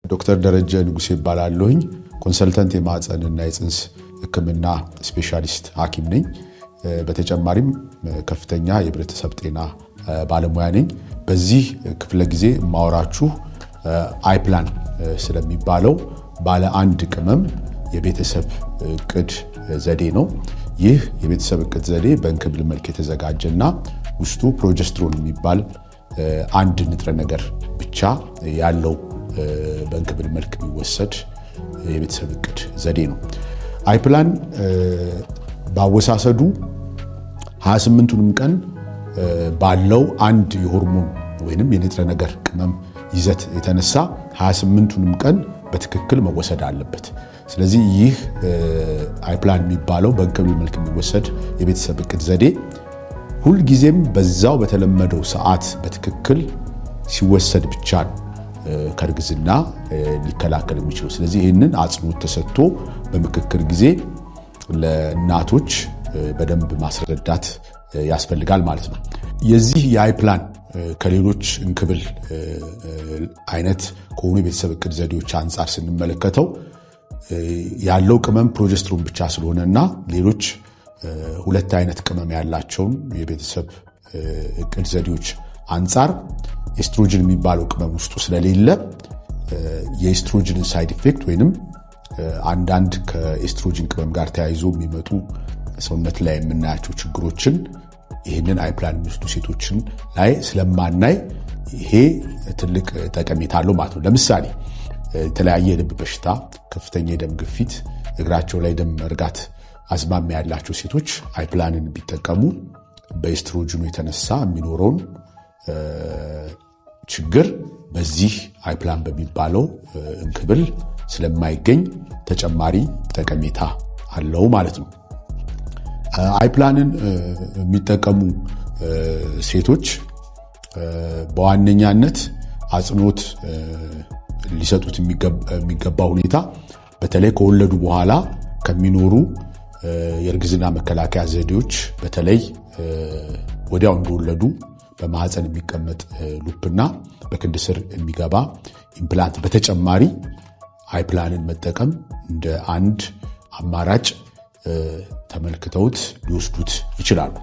ዶክተር ደረጀ ንጉሴ ይባላለሁኝ ኮንሰልታንት የማህፀንና የጽንስ ህክምና ስፔሻሊስት ሐኪም ነኝ። በተጨማሪም ከፍተኛ የህብረተሰብ ጤና ባለሙያ ነኝ። በዚህ ክፍለ ጊዜ ማወራችሁ አይፕላን ስለሚባለው ባለ አንድ ቅመም የቤተሰብ እቅድ ዘዴ ነው። ይህ የቤተሰብ እቅድ ዘዴ በእንክብል መልክ የተዘጋጀና ውስጡ ፕሮጀስትሮን የሚባል አንድ ንጥረ ነገር ብቻ ያለው በእንክብል መልክ የሚወሰድ የቤተሰብ እቅድ ዘዴ ነው። አይፕላን ባወሳሰዱ 28ቱንም ቀን ባለው አንድ የሆርሞን ወይንም የንጥረ ነገር ቅመም ይዘት የተነሳ 28ቱንም ቀን በትክክል መወሰድ አለበት። ስለዚህ ይህ አይፕላን የሚባለው በእንክብል መልክ የሚወሰድ የቤተሰብ እቅድ ዘዴ ሁልጊዜም በዛው በተለመደው ሰዓት በትክክል ሲወሰድ ብቻ ነው ከርግዝና ሊከላከል የሚችለው። ስለዚህ ይህንን አጽንኦት ተሰጥቶ በምክክር ጊዜ ለእናቶች በደንብ ማስረዳት ያስፈልጋል ማለት ነው። የዚህ የአይፕላን ከሌሎች እንክብል አይነት ከሆኑ የቤተሰብ እቅድ ዘዴዎች አንጻር ስንመለከተው ያለው ቅመም ፕሮጀስትሮን ብቻ ስለሆነና ሌሎች ሁለት አይነት ቅመም ያላቸውን የቤተሰብ እቅድ ዘዴዎች አንጻር ኤስትሮጅን የሚባለው ቅመም ውስጡ ስለሌለ የኤስትሮጅንን ሳይድ ኢፌክት ወይንም አንዳንድ ከኤስትሮጅን ቅመም ጋር ተያይዞ የሚመጡ ሰውነት ላይ የምናያቸው ችግሮችን ይህንን አይፕላን የሚወስዱ ሴቶችን ላይ ስለማናይ ይሄ ትልቅ ጠቀሜታ አለው ማለት ነው። ለምሳሌ የተለያየ የልብ በሽታ፣ ከፍተኛ የደም ግፊት፣ እግራቸው ላይ ደም መርጋት አዝማሚያ ያላቸው ሴቶች አይፕላንን ቢጠቀሙ በኤስትሮጅኑ የተነሳ የሚኖረውን ችግር በዚህ አይፕላን በሚባለው እንክብል ስለማይገኝ ተጨማሪ ጠቀሜታ አለው ማለት ነው። አይፕላንን የሚጠቀሙ ሴቶች በዋነኛነት አጽንኦት ሊሰጡት የሚገባ ሁኔታ በተለይ ከወለዱ በኋላ ከሚኖሩ የእርግዝና መከላከያ ዘዴዎች በተለይ ወዲያው እንደወለዱ በማህፀን የሚቀመጥ ሉፕና በክንድ ስር የሚገባ ኢምፕላንት በተጨማሪ አይፕላንን መጠቀም እንደ አንድ አማራጭ ተመልክተውት ሊወስዱት ይችላሉ።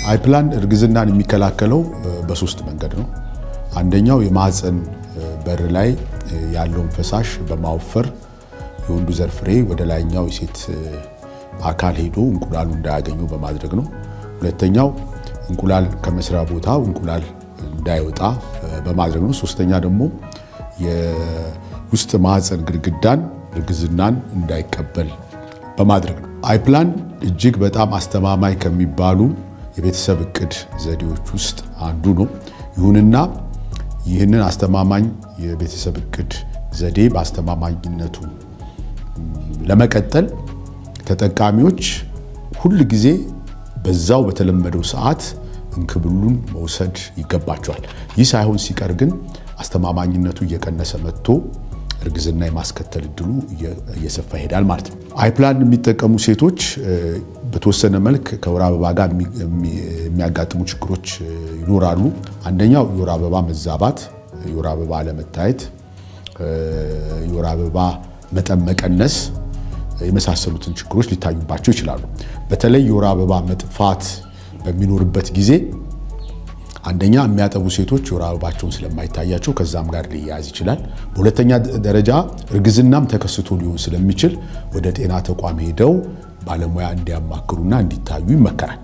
አይፕላን እርግዝናን የሚከላከለው በሶስት መንገድ ነው። አንደኛው የማህፀን በር ላይ ያለውን ፈሳሽ በማወፈር የወንዱ ዘር ፍሬ ወደ ላይኛው የሴት አካል ሄዶ እንቁላሉ እንዳያገኘው በማድረግ ነው። ሁለተኛው እንቁላል ከመስሪያ ቦታው እንቁላል እንዳይወጣ በማድረግ ነው። ሶስተኛ ደግሞ የውስጥ ማህፀን ግድግዳን እርግዝናን እንዳይቀበል በማድረግ ነው። አይፕላን እጅግ በጣም አስተማማኝ ከሚባሉ የቤተሰብ እቅድ ዘዴዎች ውስጥ አንዱ ነው። ይሁንና ይህንን አስተማማኝ የቤተሰብ እቅድ ዘዴ በአስተማማኝነቱ ለመቀጠል ተጠቃሚዎች ሁል ጊዜ በዛው በተለመደው ሰዓት እንክብሉን መውሰድ ይገባቸዋል። ይህ ሳይሆን ሲቀር ግን አስተማማኝነቱ እየቀነሰ መጥቶ እርግዝና የማስከተል እድሉ እየሰፋ ይሄዳል ማለት ነው። አይፕላን የሚጠቀሙ ሴቶች በተወሰነ መልክ ከወር አበባ ጋር የሚያጋጥሙ ችግሮች ይኖራሉ። አንደኛው የወር አበባ መዛባት፣ የወር አበባ አለመታየት፣ የወር አበባ መጠን መቀነስ የመሳሰሉትን ችግሮች ሊታዩባቸው ይችላሉ። በተለይ የወር አበባ መጥፋት በሚኖርበት ጊዜ አንደኛ የሚያጠቡ ሴቶች የወር አበባቸውን ስለማይታያቸው ከዛም ጋር ሊያያዝ ይችላል። በሁለተኛ ደረጃ እርግዝናም ተከስቶ ሊሆን ስለሚችል ወደ ጤና ተቋም ሄደው ባለሙያ እንዲያማክሩና እንዲታዩ ይመከራል።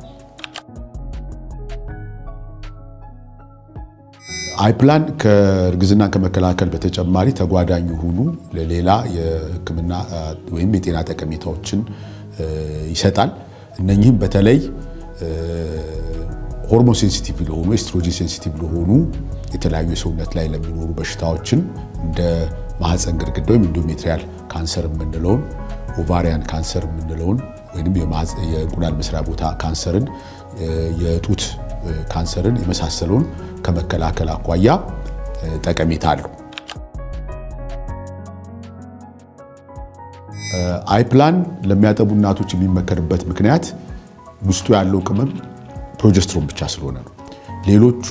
አይፕላን ከእርግዝና ከመከላከል በተጨማሪ ተጓዳኝ የሆኑ ለሌላ የሕክምና ወይም የጤና ጠቀሜታዎችን ይሰጣል። እነኚህም በተለይ ሆርሞን ሴንሲቲቭ ለሆኑ ኤስትሮጂን ሴንሲቲቭ ለሆኑ የተለያዩ የሰውነት ላይ ለሚኖሩ በሽታዎችን እንደ ማህፀን ግድግዳ ወይም ኢንዶሜትሪያል ካንሰር የምንለውን፣ ኦቫሪያን ካንሰር የምንለውን ወይም የእንቁላል መስሪያ ቦታ ካንሰርን፣ የጡት ካንሰርን የመሳሰለውን ከመከላከል አኳያ ጠቀሜታ አለው። አይፕላን ለሚያጠቡ እናቶች የሚመከርበት ምክንያት ውስጡ ያለው ቅመም ፕሮጀስትሮን ብቻ ስለሆነ ነው። ሌሎቹ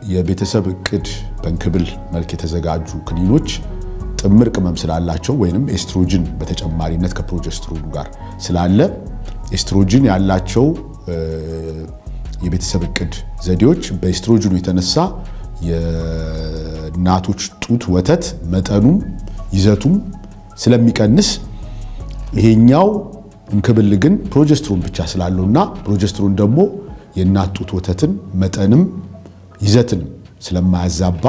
የቤተሰብ እቅድ በእንክብል መልክ የተዘጋጁ ክኒኖች ጥምር ቅመም ስላላቸው ወይንም ኤስትሮጅን በተጨማሪነት ከፕሮጀስትሮኑ ጋር ስላለ ኤስትሮጅን ያላቸው የቤተሰብ እቅድ ዘዴዎች በኤስትሮጅኑ የተነሳ የእናቶች ጡት ወተት መጠኑም ይዘቱም ስለሚቀንስ ይሄኛው እንክብል ግን ፕሮጀስትሮን ብቻ ስላለውና ፕሮጀስትሮን ደግሞ የእናት ጡት ወተትን መጠንም ይዘትንም ስለማያዛባ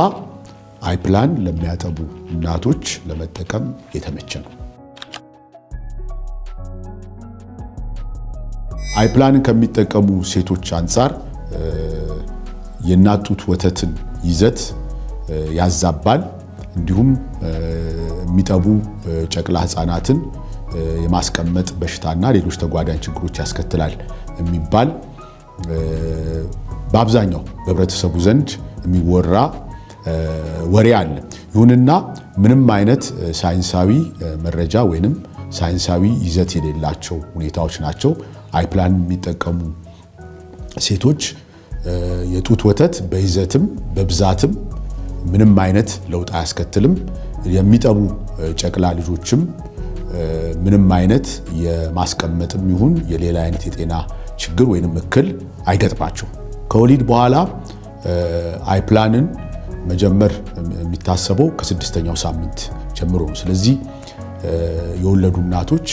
አይፕላን ለሚያጠቡ እናቶች ለመጠቀም የተመቸ ነው። አይፕላንን ከሚጠቀሙ ሴቶች አንጻር የእናት ጡት ወተትን ይዘት ያዛባል፣ እንዲሁም የሚጠቡ ጨቅላ ህፃናትን የማስቀመጥ በሽታና ሌሎች ተጓዳኝ ችግሮች ያስከትላል የሚባል በአብዛኛው በህብረተሰቡ ዘንድ የሚወራ ወሬ አለ። ይሁንና ምንም አይነት ሳይንሳዊ መረጃ ወይንም ሳይንሳዊ ይዘት የሌላቸው ሁኔታዎች ናቸው። አይፕላን የሚጠቀሙ ሴቶች የጡት ወተት በይዘትም በብዛትም ምንም አይነት ለውጥ አያስከትልም። የሚጠቡ ጨቅላ ልጆችም ምንም አይነት የማስቀመጥም ይሁን የሌላ አይነት የጤና ችግር ወይንም እክል አይገጥማቸው። ከወሊድ በኋላ አይፕላንን መጀመር የሚታሰበው ከ6ኛው ሳምንት ጀምሮ ነው። ስለዚህ የወለዱ እናቶች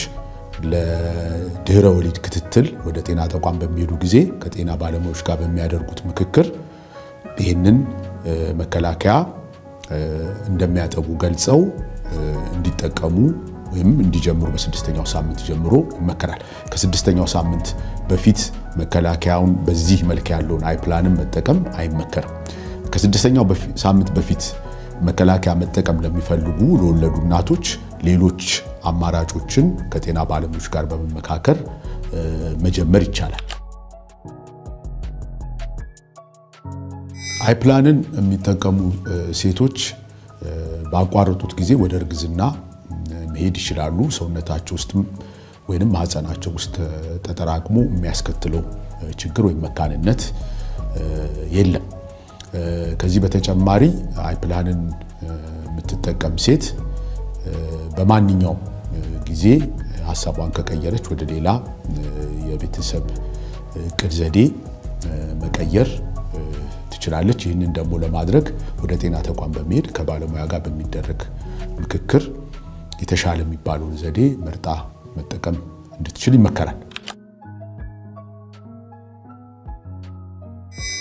ለድህረ ወሊድ ክትትል ወደ ጤና ተቋም በሚሄዱ ጊዜ ከጤና ባለሙያዎች ጋር በሚያደርጉት ምክክር ይህንን መከላከያ እንደሚያጠቡ ገልጸው እንዲጠቀሙ ወይም እንዲጀምሩ በ6ኛው ሳምንት ጀምሮ ይመከራል። ከ6ኛው ሳምንት በፊት መከላከያውን በዚህ መልክ ያለውን አይፕላንን መጠቀም አይመከርም። ከ6ኛው ሳምንት በፊት መከላከያ መጠቀም ለሚፈልጉ ለወለዱ እናቶች ሌሎች አማራጮችን ከጤና ባለሙያዎች ጋር በመመካከር መጀመር ይቻላል። አይፕላንን የሚጠቀሙ ሴቶች ባቋረጡት ጊዜ ወደ እርግዝና መሄድ ይችላሉ። ሰውነታቸው ውስጥም ወይንም ማህፀናቸው ውስጥ ተጠራቅሞ የሚያስከትለው ችግር ወይም መካንነት የለም። ከዚህ በተጨማሪ አይፕላንን የምትጠቀም ሴት በማንኛውም ጊዜ ሀሳቧን ከቀየረች ወደ ሌላ የቤተሰብ እቅድ ዘዴ መቀየር ትችላለች። ይህንን ደግሞ ለማድረግ ወደ ጤና ተቋም በመሄድ ከባለሙያ ጋር በሚደረግ ምክክር የተሻለ የሚባለውን ዘዴ መርጣ መጠቀም እንድትችል ይመከራል።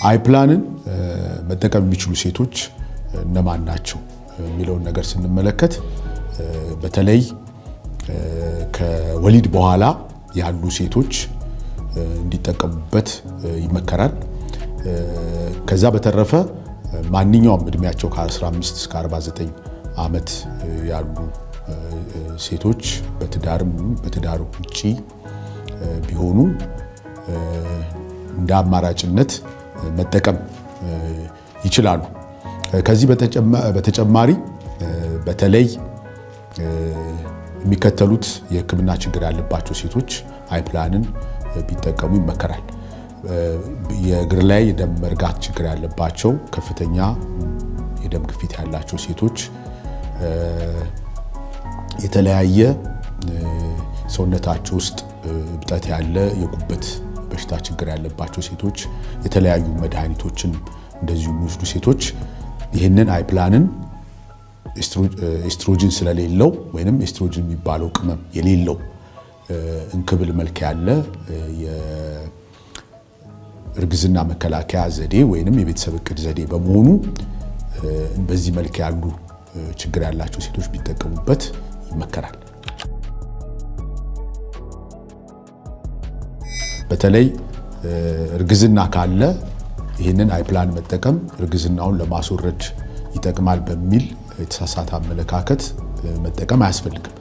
አይፕላንን መጠቀም የሚችሉ ሴቶች እነማን ናቸው የሚለውን ነገር ስንመለከት በተለይ ከወሊድ በኋላ ያሉ ሴቶች እንዲጠቀሙበት ይመከራል። ከዛ በተረፈ ማንኛውም እድሜያቸው ከ15 እስከ 49 ዓመት ያሉ ሴቶች በትዳር ውጪ ቢሆኑ እንደ አማራጭነት መጠቀም ይችላሉ። ከዚህ በተጨማሪ በተለይ የሚከተሉት የሕክምና ችግር ያለባቸው ሴቶች አይፕላንን ቢጠቀሙ ይመከራል። የእግር ላይ የደም መርጋት ችግር ያለባቸው፣ ከፍተኛ የደም ግፊት ያላቸው ሴቶች፣ የተለያየ ሰውነታቸው ውስጥ እብጠት ያለ የጉበት በሽታ ችግር ያለባቸው ሴቶች፣ የተለያዩ መድኃኒቶችን እንደዚሁ የሚወስዱ ሴቶች ይህንን አይፕላንን ኤስትሮጅን ስለሌለው ወይንም ኤስትሮጅን የሚባለው ቅመም የሌለው እንክብል መልክ ያለ የእርግዝና መከላከያ ዘዴ ወይንም የቤተሰብ እቅድ ዘዴ በመሆኑ በዚህ መልክ ያሉ ችግር ያላቸው ሴቶች ቢጠቀሙበት ይመከራል። በተለይ እርግዝና ካለ ይህንን አይፕላን መጠቀም እርግዝናውን ለማስወረድ ይጠቅማል በሚል የተሳሳተ አመለካከት መጠቀም አያስፈልግም።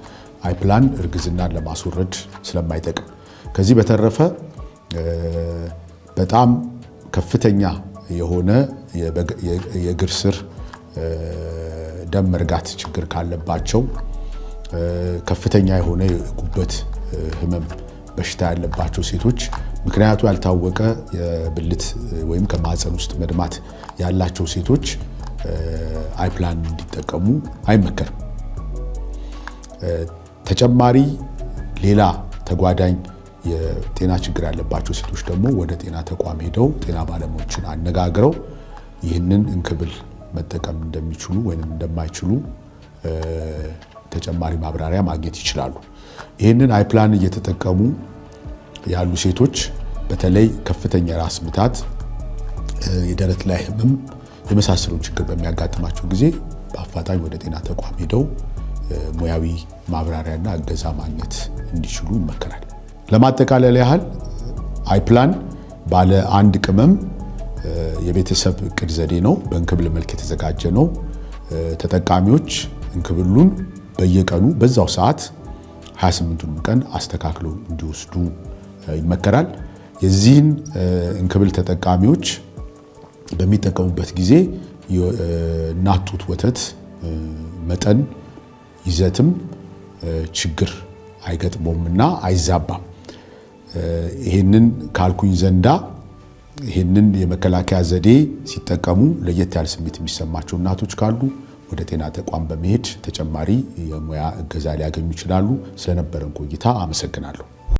አይፕላን እርግዝናን ለማስወረድ ስለማይጠቅም። ከዚህ በተረፈ በጣም ከፍተኛ የሆነ የእግር ስር ደም መርጋት ችግር ካለባቸው፣ ከፍተኛ የሆነ የጉበት ህመም በሽታ ያለባቸው ሴቶች ምክንያቱ ያልታወቀ የብልት ወይም ከማህፀን ውስጥ መድማት ያላቸው ሴቶች አይፕላን እንዲጠቀሙ አይመከርም። ተጨማሪ ሌላ ተጓዳኝ የጤና ችግር ያለባቸው ሴቶች ደግሞ ወደ ጤና ተቋም ሄደው ጤና ባለሙያዎችን አነጋግረው ይህንን እንክብል መጠቀም እንደሚችሉ ወይም እንደማይችሉ ተጨማሪ ማብራሪያ ማግኘት ይችላሉ። ይህንን አይፕላን እየተጠቀሙ ያሉ ሴቶች በተለይ ከፍተኛ ራስ ምታት፣ የደረት ላይ ህመም የመሳሰሉን ችግር በሚያጋጥማቸው ጊዜ በአፋጣኝ ወደ ጤና ተቋም ሄደው ሙያዊ ማብራሪያና እገዛ ማግኘት እንዲችሉ ይመከራል። ለማጠቃለል ያህል አይፕላን ባለ አንድ ቅመም የቤተሰብ እቅድ ዘዴ ነው። በእንክብል መልክ የተዘጋጀ ነው። ተጠቃሚዎች እንክብሉን በየቀኑ በዛው ሰዓት 28ቱን ቀን አስተካክለው እንዲወስዱ ይመከራል። የዚህን እንክብል ተጠቃሚዎች በሚጠቀሙበት ጊዜ የእናት ጡት ወተት መጠን ይዘትም ችግር አይገጥመውምና አይዛባም። ይሄንን ካልኩኝ ዘንዳ ይሄንን የመከላከያ ዘዴ ሲጠቀሙ ለየት ያለ ስሜት የሚሰማቸው እናቶች ካሉ ወደ ጤና ተቋም በመሄድ ተጨማሪ የሙያ እገዛ ሊያገኙ ይችላሉ። ስለነበረን ቆይታ አመሰግናለሁ።